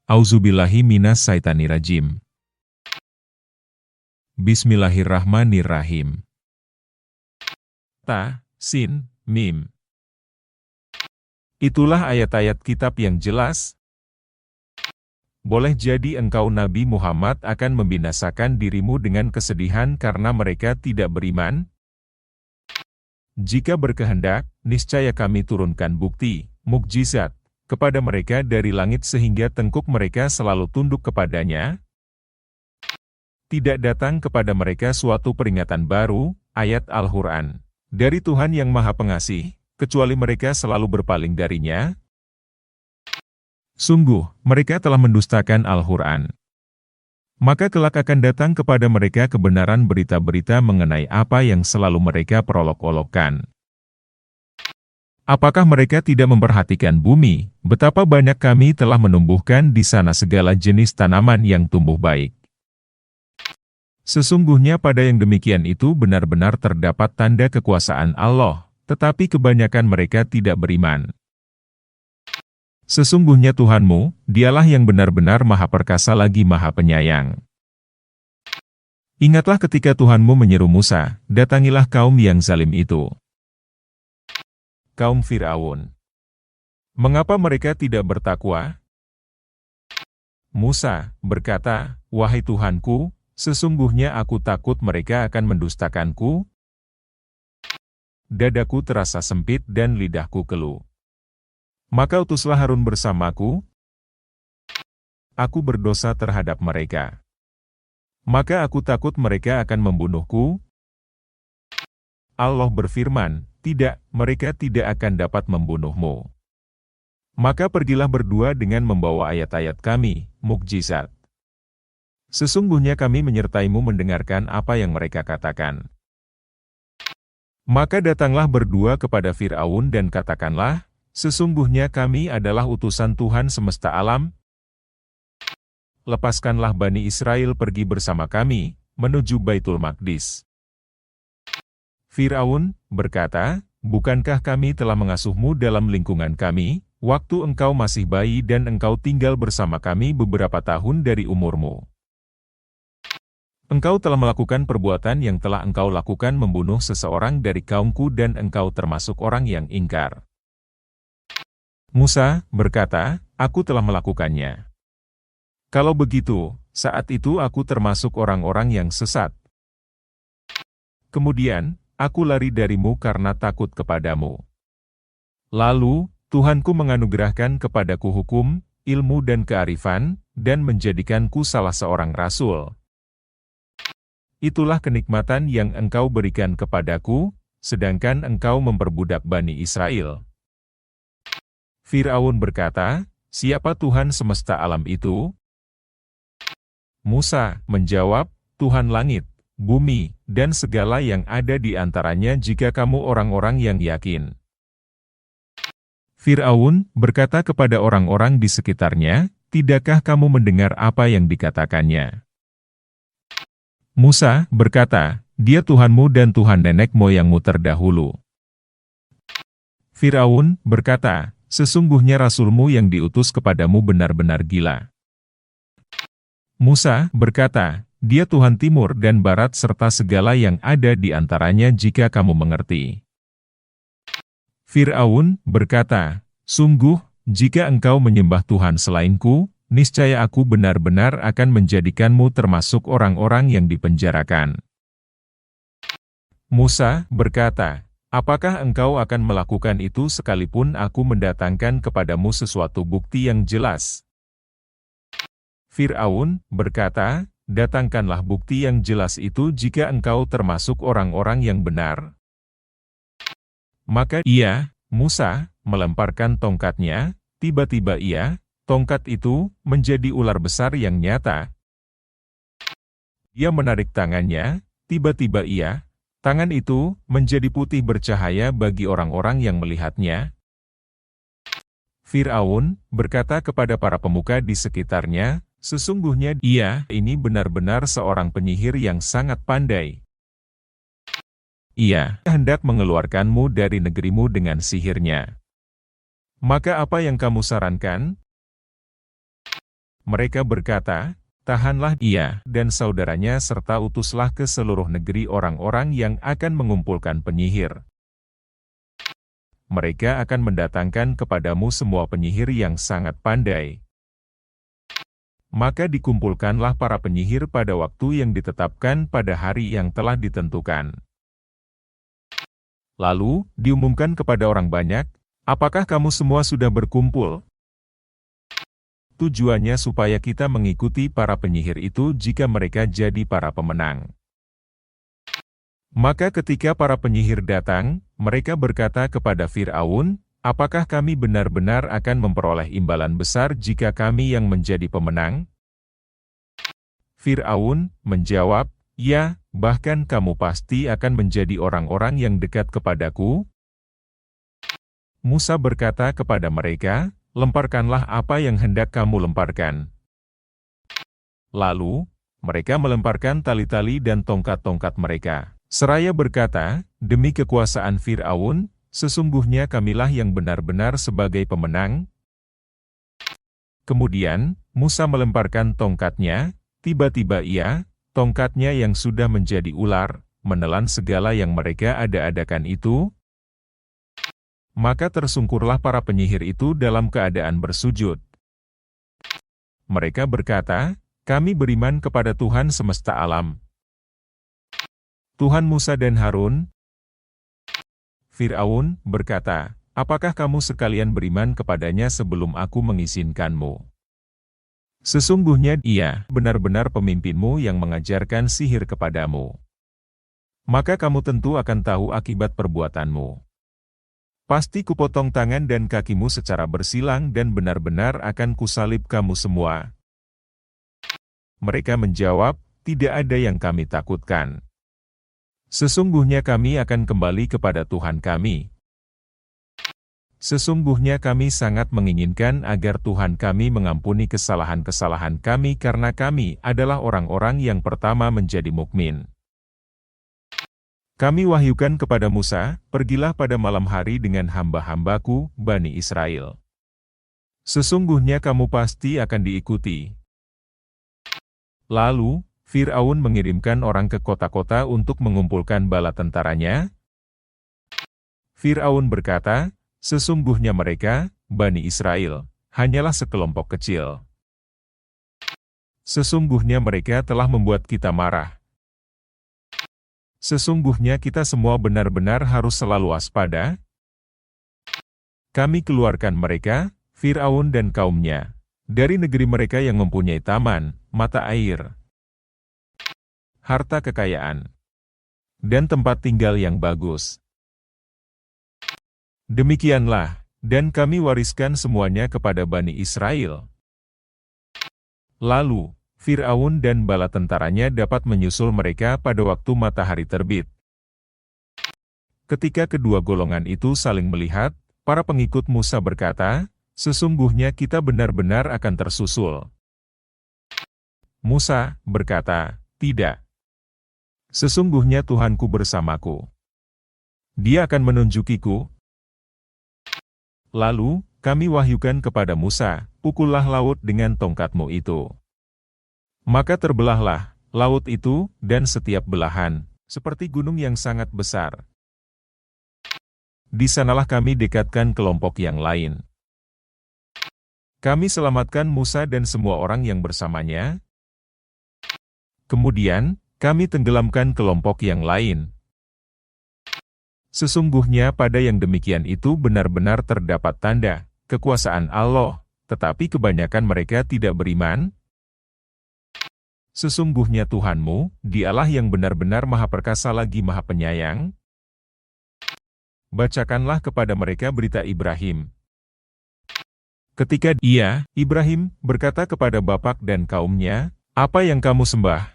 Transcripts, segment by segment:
Auzubillahi minas syaitanirrajim. Bismillahirrahmanirrahim. Ta, Sin, Mim. Itulah ayat-ayat kitab yang jelas. Boleh jadi engkau Nabi Muhammad akan membinasakan dirimu dengan kesedihan karena mereka tidak beriman? Jika berkehendak, niscaya kami turunkan bukti, mukjizat, kepada mereka dari langit sehingga tengkuk mereka selalu tunduk kepadanya. Tidak datang kepada mereka suatu peringatan baru, ayat Al-Quran, dari Tuhan yang Maha Pengasih, kecuali mereka selalu berpaling darinya. Sungguh, mereka telah mendustakan Al-Quran. Maka kelak akan datang kepada mereka kebenaran berita-berita mengenai apa yang selalu mereka perolok-olokkan. Apakah mereka tidak memperhatikan bumi, betapa banyak kami telah menumbuhkan di sana segala jenis tanaman yang tumbuh baik. Sesungguhnya pada yang demikian itu benar-benar terdapat tanda kekuasaan Allah, tetapi kebanyakan mereka tidak beriman. Sesungguhnya Tuhanmu, dialah yang benar-benar maha perkasa lagi maha penyayang. Ingatlah ketika Tuhanmu menyeru Musa, datangilah kaum yang zalim itu. Kaum Fir'aun. Mengapa mereka tidak bertakwa? Musa berkata, "Wahai Tuhanku, sesungguhnya aku takut mereka akan mendustakanku. Dadaku terasa sempit dan lidahku keluh. Maka utuslah Harun bersamaku. Aku berdosa terhadap mereka. Maka aku takut mereka akan membunuhku." Allah berfirman, "Tidak, mereka tidak akan dapat membunuhmu. Maka pergilah berdua dengan membawa ayat-ayat kami, mukjizat. Sesungguhnya kami menyertaimu mendengarkan apa yang mereka katakan." Maka datanglah berdua kepada Fir'aun dan katakanlah, "Sesungguhnya kami adalah utusan Tuhan semesta alam. Lepaskanlah Bani Israel pergi bersama kami, menuju Baitul Maqdis." Fir'aun berkata, "Bukankah kami telah mengasuhmu dalam lingkungan kami, waktu engkau masih bayi dan engkau tinggal bersama kami beberapa tahun dari umurmu? Engkau telah melakukan perbuatan yang telah engkau lakukan membunuh seseorang dari kaumku dan engkau termasuk orang yang ingkar." Musa berkata, "Aku telah melakukannya. Kalau begitu, saat itu aku termasuk orang-orang yang sesat. Kemudian, aku lari darimu karena takut kepadamu. Lalu, Tuhanku menganugerahkan kepadaku hukum, ilmu dan kearifan, dan menjadikanku salah seorang rasul. Itulah kenikmatan yang engkau berikan kepadaku, sedangkan engkau memperbudak Bani Israel." Fir'aun berkata, "Siapa Tuhan semesta alam itu?" Musa menjawab, "Tuhan langit, bumi, dan segala yang ada di antaranya jika kamu orang-orang yang yakin." Fir'aun berkata kepada orang-orang di sekitarnya, "Tidakkah kamu mendengar apa yang dikatakannya?" Musa berkata, "Dia Tuhanmu dan Tuhan nenek moyangmu terdahulu." Fir'aun berkata, "Sesungguhnya Rasulmu yang diutus kepadamu benar-benar gila." Musa berkata, "Dia Tuhan timur dan barat serta segala yang ada di antaranya jika kamu mengerti." Fir'aun berkata, "Sungguh, jika engkau menyembah Tuhan selainku, niscaya aku benar-benar akan menjadikanmu termasuk orang-orang yang dipenjarakan." Musa berkata, "Apakah engkau akan melakukan itu sekalipun aku mendatangkan kepadamu sesuatu bukti yang jelas?" Fir'aun berkata, "Datangkanlah bukti yang jelas itu jika engkau termasuk orang-orang yang benar." Maka ia, Musa, melemparkan tongkatnya, tiba-tiba tongkat itu, menjadi ular besar yang nyata. Ia menarik tangannya, tiba-tiba tangan itu, menjadi putih bercahaya bagi orang-orang yang melihatnya. Fir'aun berkata kepada para pemuka di sekitarnya, "Sesungguhnya dia ini benar-benar seorang penyihir yang sangat pandai. Ia hendak mengeluarkanmu dari negerimu dengan sihirnya. Maka apa yang kamu sarankan?" Mereka berkata, tahanlah dia dan saudaranya serta utuslah ke seluruh negeri orang-orang yang akan mengumpulkan penyihir. Mereka akan mendatangkan kepadamu semua penyihir yang sangat pandai. Maka dikumpulkanlah para penyihir pada waktu yang ditetapkan pada hari yang telah ditentukan. Lalu, diumumkan kepada orang banyak, apakah kamu semua sudah berkumpul? Tujuannya supaya kita mengikuti para penyihir itu jika mereka jadi para pemenang. Maka ketika para penyihir datang, mereka berkata kepada Fir'aun, apakah kami benar-benar akan memperoleh imbalan besar jika kami yang menjadi pemenang? Fir'aun menjawab, ya, bahkan kamu pasti akan menjadi orang-orang yang dekat kepadaku. Musa berkata kepada mereka, lemparkanlah apa yang hendak kamu lemparkan. Lalu, mereka melemparkan tali-tali dan tongkat-tongkat mereka. Seraya berkata, demi kekuasaan Fir'aun, sesungguhnya kamilah yang benar-benar sebagai pemenang. Kemudian, Musa melemparkan tongkatnya, tiba-tiba tongkatnya yang sudah menjadi ular, menelan segala yang mereka ada-adakan itu. Maka tersungkurlah para penyihir itu dalam keadaan bersujud. Mereka berkata, kami beriman kepada Tuhan semesta alam, Tuhan Musa dan Harun. Fir'aun berkata, apakah kamu sekalian beriman kepadanya sebelum aku mengizinkanmu? Sesungguhnya dia benar-benar pemimpinmu yang mengajarkan sihir kepadamu. Maka kamu tentu akan tahu akibat perbuatanmu. Pasti kupotong tangan dan kakimu secara bersilang dan benar-benar akan kusalib kamu semua. Mereka menjawab, tidak ada yang kami takutkan. Sesungguhnya kami akan kembali kepada Tuhan kami. Sesungguhnya kami sangat menginginkan agar Tuhan kami mengampuni kesalahan-kesalahan kami karena kami adalah orang-orang yang pertama menjadi mukmin. Kami wahyukan kepada Musa, pergilah pada malam hari dengan hamba-hambaku, Bani Israel. Sesungguhnya kamu pasti akan diikuti. Lalu, Fir'aun mengirimkan orang ke kota-kota untuk mengumpulkan bala tentaranya. Fir'aun berkata, sesungguhnya mereka, Bani Israel, hanyalah sekelompok kecil. Sesungguhnya mereka telah membuat kita marah. Sesungguhnya kita semua benar-benar harus selalu waspada. Kami keluarkan mereka, Fir'aun dan kaumnya, dari negeri mereka yang mempunyai taman, mata air, harta kekayaan, dan tempat tinggal yang bagus. Demikianlah, dan kami wariskan semuanya kepada Bani Israel. Lalu, Fir'aun dan bala tentaranya dapat menyusul mereka pada waktu matahari terbit. Ketika kedua golongan itu saling melihat, para pengikut Musa berkata, sesungguhnya kita benar-benar akan tersusul. Musa berkata, tidak. Sesungguhnya Tuhanku bersamaku. Dia akan menunjukiku. Lalu, kami wahyukan kepada Musa, pukullah laut dengan tongkatmu itu. Maka terbelahlah laut itu, dan setiap belahan, seperti gunung yang sangat besar. Di sanalah kami dekatkan kelompok yang lain. Kami selamatkan Musa dan semua orang yang bersamanya. Kemudian, kami tenggelamkan kelompok yang lain. Sesungguhnya pada yang demikian itu benar-benar terdapat tanda kekuasaan Allah, tetapi kebanyakan mereka tidak beriman. Sesungguhnya Tuhanmu, Dialah yang benar-benar Maha Perkasa lagi Maha Penyayang. Bacakanlah kepada mereka berita Ibrahim. Ketika Ibrahim, berkata kepada bapak dan kaumnya, apa yang kamu sembah?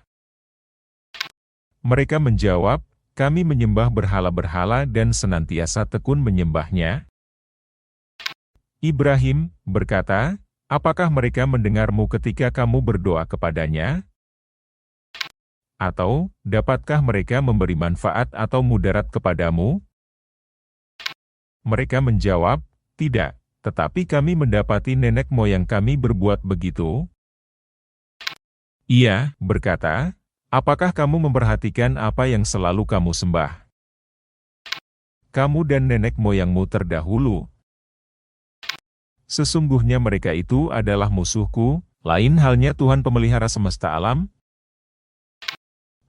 Mereka menjawab, kami menyembah berhala-berhala dan senantiasa tekun menyembahnya. Ibrahim berkata, apakah mereka mendengarmu ketika kamu berdoa kepadanya? Atau, dapatkah mereka memberi manfaat atau mudarat kepadamu? Mereka menjawab, tidak, tetapi kami mendapati nenek moyang kami berbuat begitu. Ia berkata, apakah kamu memperhatikan apa yang selalu kamu sembah? Kamu dan nenek moyangmu terdahulu. Sesungguhnya mereka itu adalah musuhku, lain halnya Tuhan pemelihara semesta alam,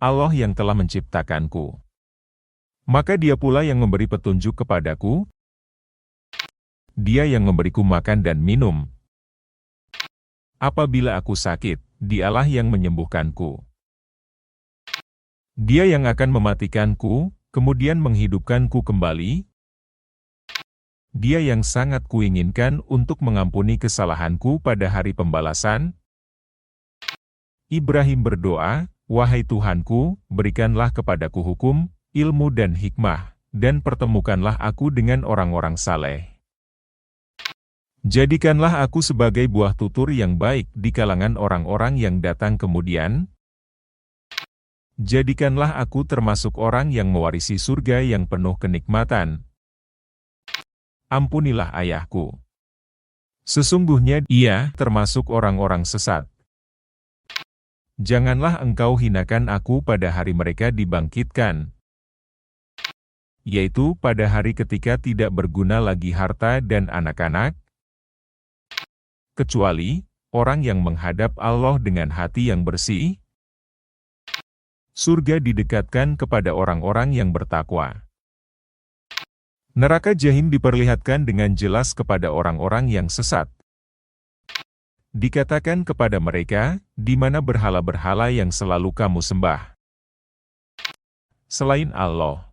Allah yang telah menciptakanku. Maka Dia pula yang memberi petunjuk kepadaku, Dia yang memberiku makan dan minum. Apabila aku sakit, Dialah yang menyembuhkanku. Dia yang akan mematikanku, kemudian menghidupkanku kembali. Dia yang sangat kuinginkan untuk mengampuni kesalahanku pada hari pembalasan. Ibrahim berdoa, wahai Tuhanku, berikanlah kepadaku hukum, ilmu dan hikmah, dan pertemukanlah aku dengan orang-orang saleh. Jadikanlah aku sebagai buah tutur yang baik di kalangan orang-orang yang datang kemudian. Jadikanlah aku termasuk orang yang mewarisi surga yang penuh kenikmatan. Ampunilah ayahku. Sesungguhnya ia termasuk orang-orang sesat. Janganlah engkau hinakan aku pada hari mereka dibangkitkan, yaitu pada hari ketika tidak berguna lagi harta dan anak-anak, kecuali orang yang menghadap Allah dengan hati yang bersih. Surga didekatkan kepada orang-orang yang bertakwa. Neraka Jahim diperlihatkan dengan jelas kepada orang-orang yang sesat. Dikatakan kepada mereka, di mana berhala-berhala yang selalu kamu sembah selain Allah?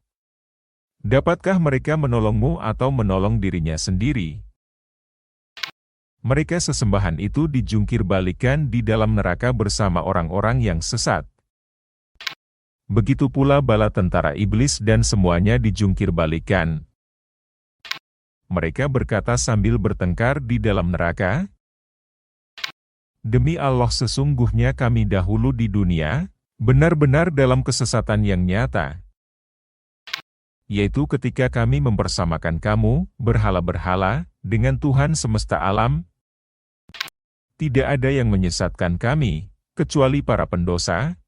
Dapatkah mereka menolongmu atau menolong dirinya sendiri? Mereka sesembahan itu dijungkir balikan di dalam neraka bersama orang-orang yang sesat. Begitu pula bala tentara iblis dan semuanya dijungkir balikan. Mereka berkata sambil bertengkar di dalam neraka, demi Allah sesungguhnya kami dahulu di dunia, benar-benar dalam kesesatan yang nyata. Yaitu ketika kami mempersamakan kamu, berhala-berhala, dengan Tuhan semesta alam. Tidak ada yang menyesatkan kami, kecuali para pendosa.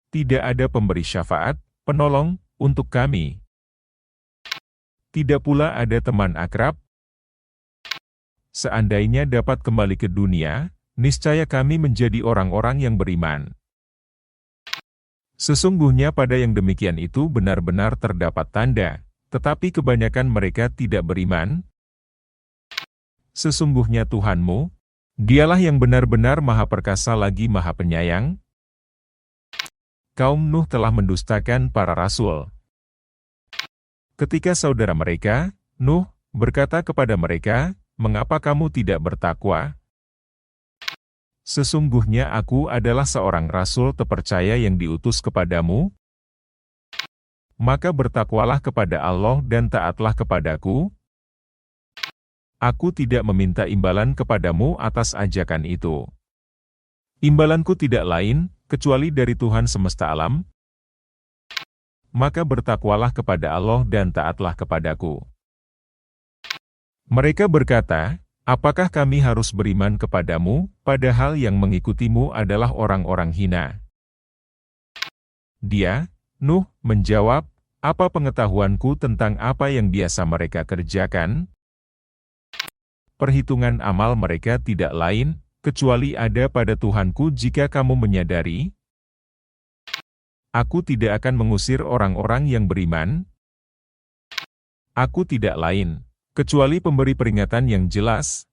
Tidak ada pemberi syafaat, penolong, untuk kami. Tidak pula ada teman akrab. Seandainya dapat kembali ke dunia, niscaya kami menjadi orang-orang yang beriman. Sesungguhnya pada yang demikian itu benar-benar terdapat tanda, tetapi kebanyakan mereka tidak beriman. Sesungguhnya Tuhanmu, Dialah yang benar-benar Maha Perkasa lagi Maha Penyayang. Kaum Nuh telah mendustakan para rasul. Ketika saudara mereka, Nuh, berkata kepada mereka, mengapa kamu tidak bertakwa? Sesungguhnya aku adalah seorang rasul terpercaya yang diutus kepadamu. Maka bertakwalah kepada Allah dan taatlah kepadaku. Aku tidak meminta imbalan kepadamu atas ajakan itu. Imbalanku tidak lain, kecuali dari Tuhan semesta alam. Maka bertakwalah kepada Allah dan taatlah kepadaku. Mereka berkata, apakah kami harus beriman kepadamu, padahal yang mengikutimu adalah orang-orang hina? Dia, Nuh, menjawab, apa pengetahuanku tentang apa yang biasa mereka kerjakan? Perhitungan amal mereka tidak lain, kecuali ada pada Tuhanku jika kamu menyadari. Aku tidak akan mengusir orang-orang yang beriman. Aku tidak lain, kecuali pemberi peringatan yang jelas.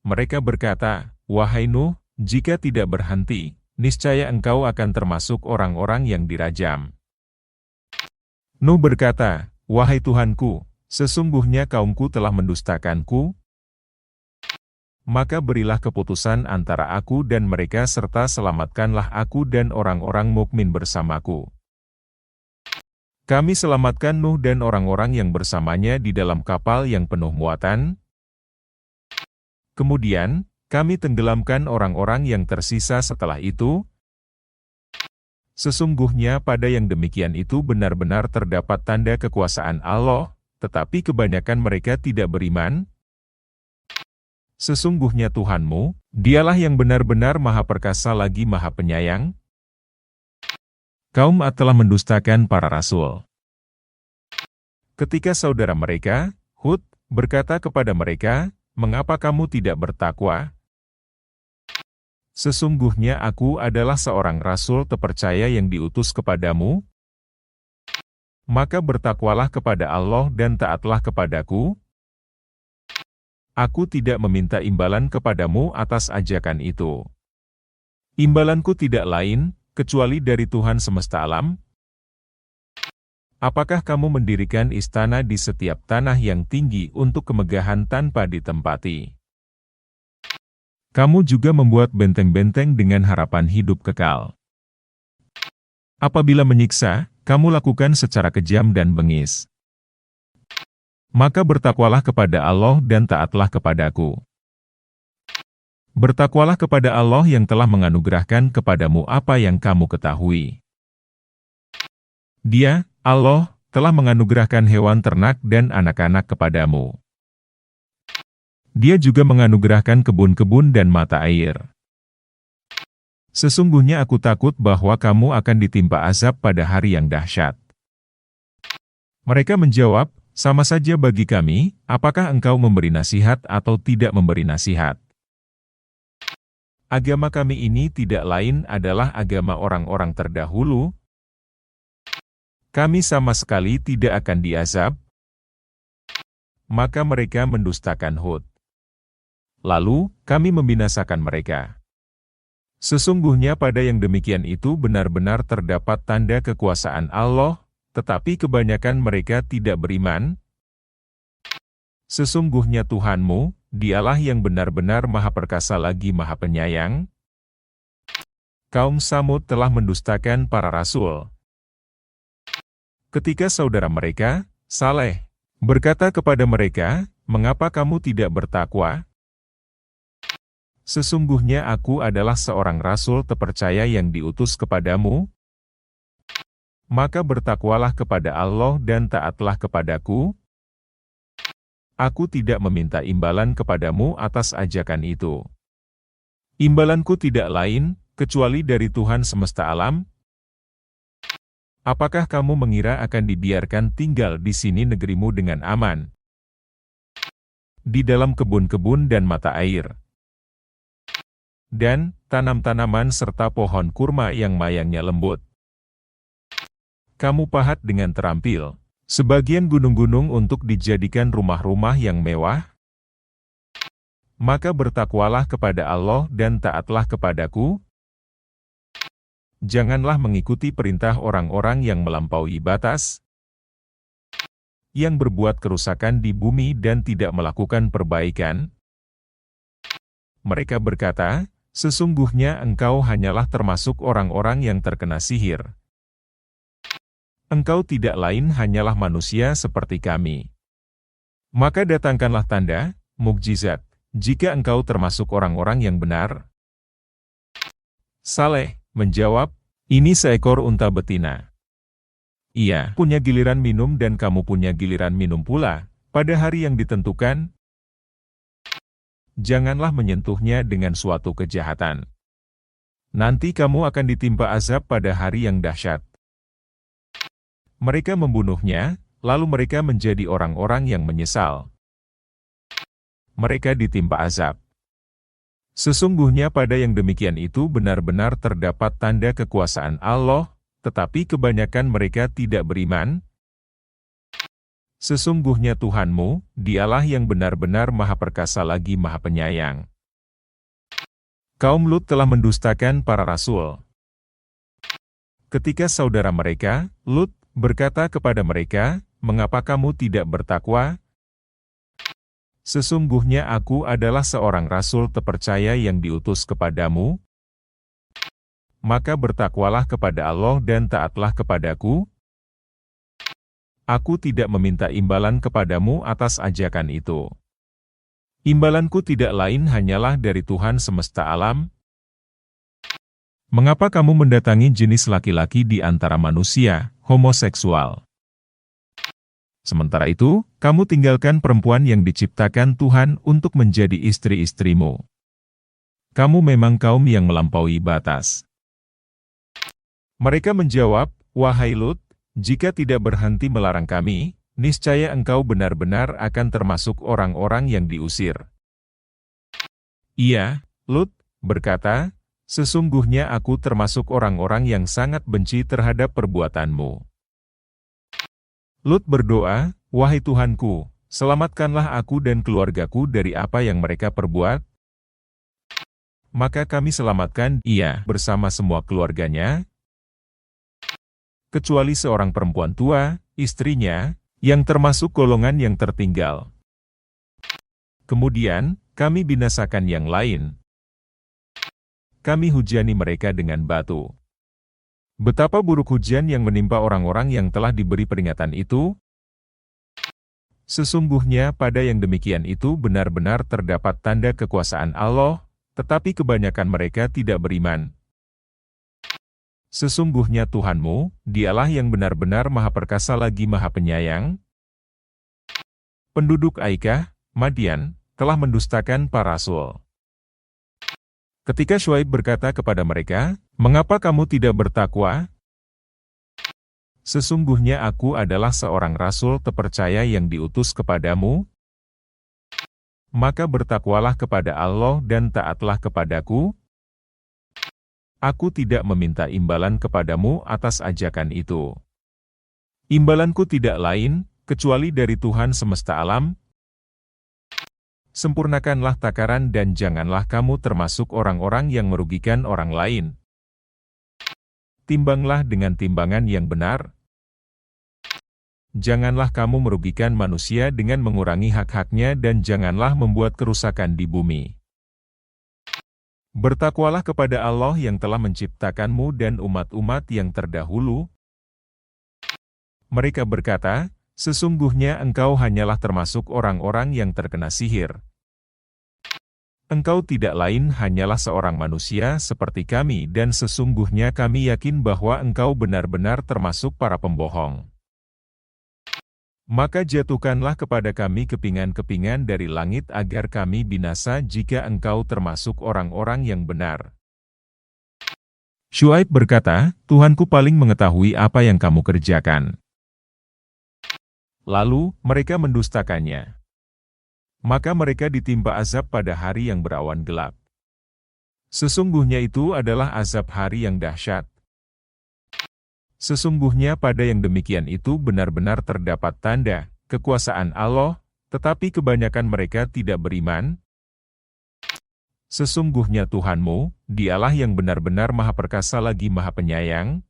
Mereka berkata, wahai Nuh, jika tidak berhenti, niscaya engkau akan termasuk orang-orang yang dirajam. Nuh berkata, wahai Tuhanku, sesungguhnya kaumku telah mendustakanku. Maka berilah keputusan antara aku dan mereka serta selamatkanlah aku dan orang-orang mukmin bersamaku. Kami selamatkan Nuh dan orang-orang yang bersamanya di dalam kapal yang penuh muatan. Kemudian, kami tenggelamkan orang-orang yang tersisa setelah itu. Sesungguhnya pada yang demikian itu benar-benar terdapat tanda kekuasaan Allah, tetapi kebanyakan mereka tidak beriman. Sesungguhnya Tuhanmu, Dialah yang benar-benar Maha Perkasa lagi Maha Penyayang. Kaum Ad telah mendustakan para rasul. Ketika saudara mereka, Hud, berkata kepada mereka, "Mengapa kamu tidak bertakwa? Sesungguhnya aku adalah seorang rasul terpercaya yang diutus kepadamu. Maka bertakwalah kepada Allah dan taatlah kepadaku. Aku tidak meminta imbalan kepadamu atas ajakan itu. Imbalanku tidak lain, kecuali dari Tuhan semesta alam. Apakah kamu mendirikan istana di setiap tanah yang tinggi untuk kemegahan tanpa ditempati? Kamu juga membuat benteng-benteng dengan harapan hidup kekal. Apabila menyiksa, kamu lakukan secara kejam dan bengis. Maka bertakwalah kepada Allah dan taatlah kepadaku. Bertakwalah kepada Allah yang telah menganugerahkan kepadamu apa yang kamu ketahui. Dia, Allah, telah menganugerahkan hewan ternak dan anak-anak kepadamu. Dia juga menganugerahkan kebun-kebun dan mata air. Sesungguhnya aku takut bahwa kamu akan ditimpa azab pada hari yang dahsyat." Mereka menjawab, "Sama saja bagi kami, apakah engkau memberi nasihat atau tidak memberi nasihat. Agama kami ini tidak lain adalah agama orang-orang terdahulu. Kami sama sekali tidak akan diazab." Maka mereka mendustakan Hud. Lalu, kami membinasakan mereka. Sesungguhnya pada yang demikian itu benar-benar terdapat tanda kekuasaan Allah, tetapi kebanyakan mereka tidak beriman. Sesungguhnya Tuhanmu, Dialah yang benar-benar Maha Perkasa lagi Maha Penyayang. Kaum Samud telah mendustakan para rasul. Ketika saudara mereka, Saleh, berkata kepada mereka, "Mengapa kamu tidak bertakwa? Sesungguhnya aku adalah seorang rasul terpercaya yang diutus kepadamu. Maka bertakwalah kepada Allah dan taatlah kepadaku. Aku tidak meminta imbalan kepadamu atas ajakan itu. Imbalanku tidak lain, kecuali dari Tuhan semesta alam. Apakah kamu mengira akan dibiarkan tinggal di sini negerimu dengan aman? Di dalam kebun-kebun dan mata air. Dan tanam-tanaman serta pohon kurma yang mayangnya lembut. Kamu pahat dengan terampil sebagian gunung-gunung untuk dijadikan rumah-rumah yang mewah. Maka bertakwalah kepada Allah dan taatlah kepadaku. Janganlah mengikuti perintah orang-orang yang melampaui batas, yang berbuat kerusakan di bumi dan tidak melakukan perbaikan. Mereka berkata, "Sesungguhnya engkau hanyalah termasuk orang-orang yang terkena sihir. Engkau tidak lain hanyalah manusia seperti kami. Maka datangkanlah tanda, mukjizat, jika engkau termasuk orang-orang yang benar." Saleh menjawab, "Ini seekor unta betina. Ia punya giliran minum dan kamu punya giliran minum pula, pada hari yang ditentukan. Janganlah menyentuhnya dengan suatu kejahatan. Nanti kamu akan ditimpa azab pada hari yang dahsyat." Mereka membunuhnya, lalu mereka menjadi orang-orang yang menyesal. Mereka ditimpa azab. Sesungguhnya pada yang demikian itu benar-benar terdapat tanda kekuasaan Allah, tetapi kebanyakan mereka tidak beriman. Sesungguhnya Tuhanmu, Dialah yang benar-benar Maha Perkasa lagi Maha Penyayang. Kaum Lut telah mendustakan para rasul. Ketika saudara mereka, Lut, berkata kepada mereka, "Mengapa kamu tidak bertakwa? Sesungguhnya aku adalah seorang rasul terpercaya yang diutus kepadamu. Maka bertakwalah kepada Allah dan taatlah kepadaku. Aku tidak meminta imbalan kepadamu atas ajakan itu. Imbalanku tidak lain hanyalah dari Tuhan semesta alam. Mengapa kamu mendatangi jenis laki-laki di antara manusia, homoseksual? Sementara itu, kamu tinggalkan perempuan yang diciptakan Tuhan untuk menjadi istri-istrimu. kamu memang kaum yang melampaui batas. Mereka menjawab, wahai Lut, jika tidak berhenti melarang kami, niscaya engkau benar-benar akan termasuk orang-orang yang diusir. Iya, Lut berkata, sesungguhnya aku termasuk orang-orang yang sangat benci terhadap perbuatanmu. Lut berdoa, wahai Tuhanku, selamatkanlah aku dan keluargaku dari apa yang mereka perbuat. Maka kami selamatkan ia bersama semua keluarganya, kecuali seorang perempuan tua, istrinya, yang termasuk golongan yang tertinggal. Kemudian, kami binasakan yang lain. Kami hujani mereka dengan batu. Betapa buruk hujan yang menimpa orang-orang yang telah diberi peringatan itu. Sesungguhnya pada yang demikian itu benar-benar terdapat tanda kekuasaan Allah, tetapi kebanyakan mereka tidak beriman. Sesungguhnya Tuhanmu, dialah yang benar-benar maha perkasa lagi maha penyayang. Penduduk Aikah, Madian, telah mendustakan para rasul. Ketika Syuaib berkata kepada mereka, mengapa kamu tidak bertakwa? Sesungguhnya aku adalah seorang rasul terpercaya yang diutus kepadamu. Maka bertakwalah kepada Allah dan taatlah kepadaku. Aku tidak meminta imbalan kepadamu atas ajakan itu. Imbalanku tidak lain, kecuali dari Tuhan semesta alam. Sempurnakanlah takaran dan janganlah kamu termasuk orang-orang yang merugikan orang lain. Timbanglah dengan timbangan yang benar. Janganlah kamu merugikan manusia dengan mengurangi hak-haknya dan janganlah membuat kerusakan di bumi. Bertakwalah kepada Allah yang telah menciptakanmu dan umat-umat yang terdahulu. Mereka berkata, sesungguhnya engkau hanyalah termasuk orang-orang yang terkena sihir. Engkau tidak lain hanyalah seorang manusia seperti kami dan sesungguhnya kami yakin bahwa engkau benar-benar termasuk para pembohong. Maka jatuhkanlah kepada kami kepingan-kepingan dari langit agar kami binasa jika engkau termasuk orang-orang yang benar. Syuaib berkata, Tuhanku paling mengetahui apa yang kamu kerjakan. Lalu, mereka mendustakannya. Maka mereka ditimpa azab pada hari yang berawan gelap. Sesungguhnya itu adalah azab hari yang dahsyat. Sesungguhnya pada yang demikian itu benar-benar terdapat tanda kekuasaan Allah, tetapi kebanyakan mereka tidak beriman. Sesungguhnya Tuhanmu, dialah yang benar-benar maha perkasa lagi maha penyayang.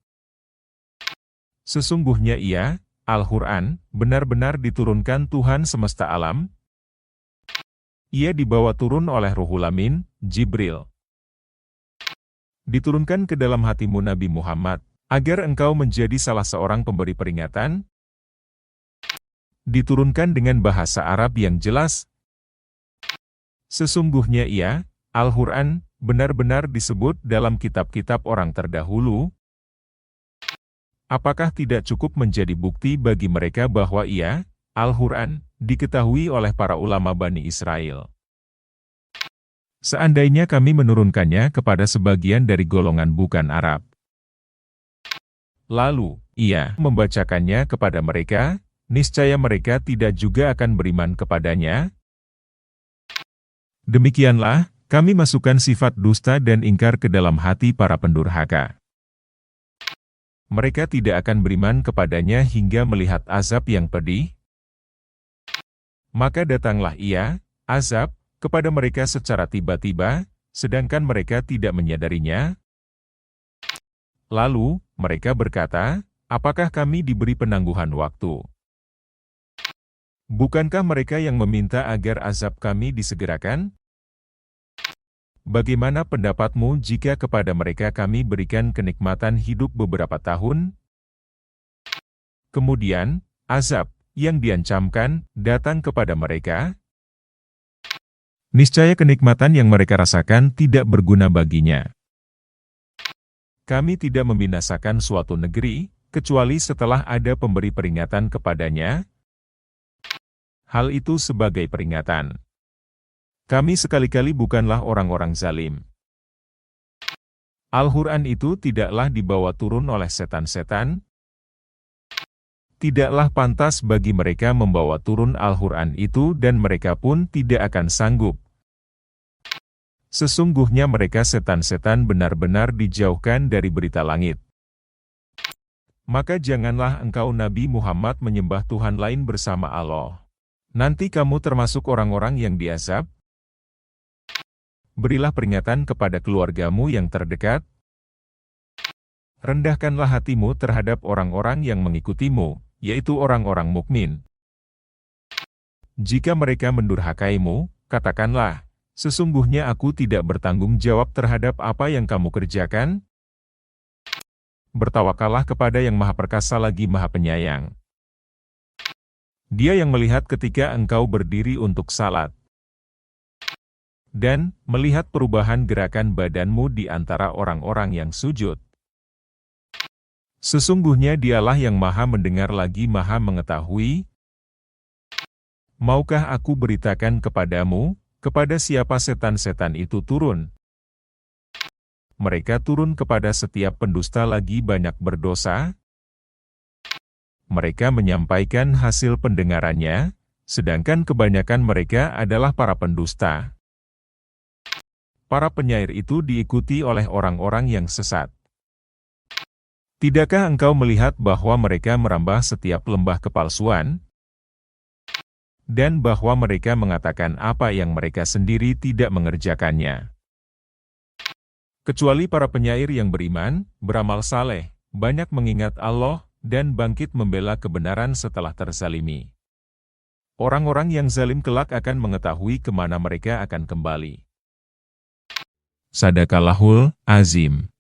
Sesungguhnya Ia, Al-Quran, benar-benar diturunkan Tuhan semesta alam. Ia dibawa turun oleh Ruhul Amin, Jibril. Diturunkan ke dalam hatimu Nabi Muhammad, agar engkau menjadi salah seorang pemberi peringatan. Diturunkan dengan bahasa Arab yang jelas. Sesungguhnya Ia, Al-Quran, benar-benar disebut dalam kitab-kitab orang terdahulu. Apakah tidak cukup menjadi bukti bagi mereka bahwa Ia, Al-Quran, diketahui oleh para ulama Bani Israel? Seandainya kami menurunkannya kepada sebagian dari golongan bukan Arab, lalu Ia membacakannya kepada mereka, niscaya mereka tidak juga akan beriman kepadanya. Demikianlah, kami masukkan sifat dusta dan ingkar ke dalam hati para pendurhaka. Mereka tidak akan beriman kepadanya hingga melihat azab yang pedih. Maka datanglah Ia, azab, kepada mereka secara tiba-tiba, sedangkan mereka tidak menyadarinya. Lalu, mereka berkata, apakah kami diberi penangguhan waktu? Bukankah mereka yang meminta agar azab kami disegerakan? Bagaimana pendapatmu jika kepada mereka kami berikan kenikmatan hidup beberapa tahun? Kemudian, azab yang diancamkan datang kepada mereka. Niscaya kenikmatan yang mereka rasakan tidak berguna baginya. Kami tidak membinasakan suatu negeri, kecuali setelah ada pemberi peringatan kepadanya. Hal itu sebagai peringatan. Kami sekali-kali bukanlah orang-orang zalim. Al-Quran itu tidaklah dibawa turun oleh setan-setan? Tidaklah pantas bagi mereka membawa turun Al-Quran itu dan mereka pun tidak akan sanggup. Sesungguhnya mereka setan-setan benar-benar dijauhkan dari berita langit. Maka janganlah engkau Nabi Muhammad menyembah Tuhan lain bersama Allah. Nanti kamu termasuk orang-orang yang diazab. Berilah peringatan kepada keluargamu yang terdekat. Rendahkanlah hatimu terhadap orang-orang yang mengikutimu, yaitu orang-orang mukmin. Jika mereka mendurhakaimu, katakanlah, sesungguhnya aku tidak bertanggung jawab terhadap apa yang kamu kerjakan. Bertawakallah kepada yang Maha Perkasa lagi Maha Penyayang. Dia yang melihat ketika engkau berdiri untuk salat, dan melihat perubahan gerakan badanmu di antara orang-orang yang sujud. Sesungguhnya dialah yang Maha Mendengar lagi Maha Mengetahui. Maukah aku beritakan kepadamu, kepada siapa setan-setan itu turun? Mereka turun kepada setiap pendusta lagi banyak berdosa. Mereka menyampaikan hasil pendengarannya, sedangkan kebanyakan mereka adalah para pendusta. Para penyair itu diikuti oleh orang-orang yang sesat. Tidakkah engkau melihat bahwa mereka merambah setiap lembah kepalsuan? Dan bahwa mereka mengatakan apa yang mereka sendiri tidak mengerjakannya. Kecuali para penyair yang beriman, beramal saleh, banyak mengingat Allah, dan bangkit membela kebenaran setelah terzalimi. Orang-orang yang zalim kelak akan mengetahui kemana mereka akan kembali. Sadaqallahul Azim.